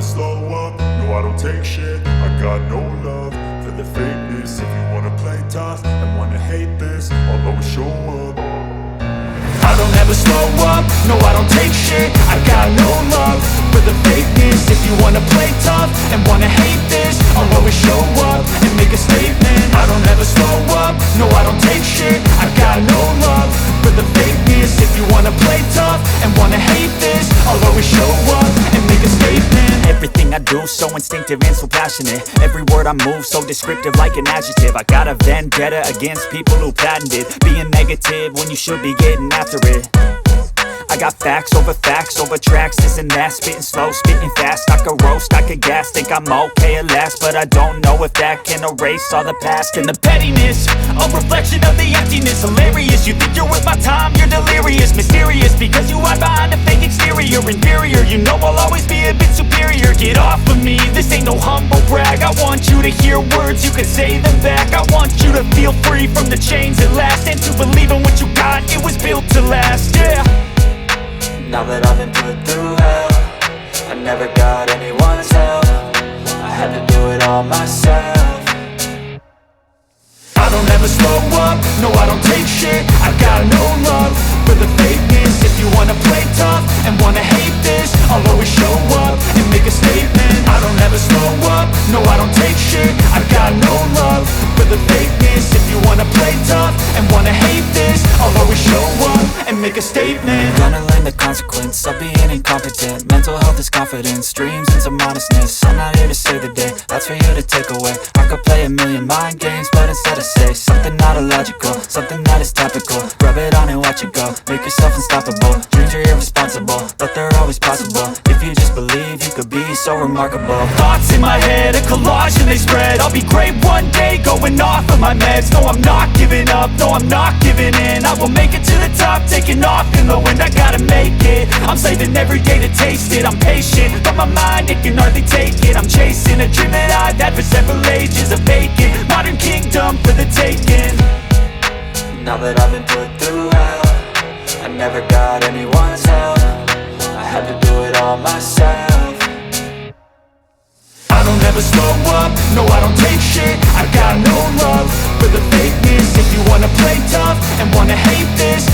slow up, no I don't take shit. I got no love for the fakeness. If you wanna play tough and wanna hate this, I'll always show up. I don't ever slow up, no I don't take shit. I got no love for the fakeness. If you wanna play tough and wanna hate this, I'll always show up and make a statement. I don't ever slow up, no I don't take shit. I got no love for the fakeness. If you wanna play tough and wanna hate this, I'll always show up and make a statement. Everything I do so instinctive and so passionate. Every word I move so descriptive like an adjective. I got a vendetta against people who patented being negative when you should be getting after it. I got facts over tracks, this and that. Spitting slow, spitting fast, I could roast, I could gas. Think I'm okay at last, but I don't know if that can erase all the past. And the pettiness, a reflection of the emptiness. Hilarious, you think you're worth my time, you're delirious. Mysterious, because you hide behind a fake exterior. Inferior, you know I'll always be a bit superior. Get off of me, this ain't no humble brag. I want you to hear words, you can say them back. I want you to feel free from the chains at last, and to believe in what you got, it was built to last, yeah. Now that I've been put through hell, I never got anyone's help. I had to do it all myself. I don't ever slow up, no I don't take shit. I got no love for the fakeness. If you wanna play tough and wanna hate this, I'll always show up and make a statement. I don't ever slow up, no I don't take shit. I got no love for the fakeness. If you wanna play tough and wanna hate this, I'll always show up and make a statement. Gonna learn the consequence of being incompetent. Mental health is confidence, dreams and some honestness. I'm not here to save the day, that's for you to take away. I could play a million mind games, but instead I say something not illogical, something that is topical. Rub it on and watch it go, make yourself unstoppable. Dreams are irresponsible, but they're always possible. If you just believe, you could be so remarkable. Thoughts in my head, a collage and they spread. I'll be great one day, going off of my meds. No, I'm not giving up, no, I'm not giving in. I will make it to the top, taking off in the wind. I gotta make it, I'm saving every day to taste it. I'm patient, but my mind, it can hardly take it. I'm chasing a dream that I've had for several ages. A vacant, modern kingdom for the taking. Now that I've been put through hell, I never got anyone's help. I had to do it all myself. I don't ever slow up, no I don't take shit. I got no love for the fakeness. If you wanna play tough and wanna hate this,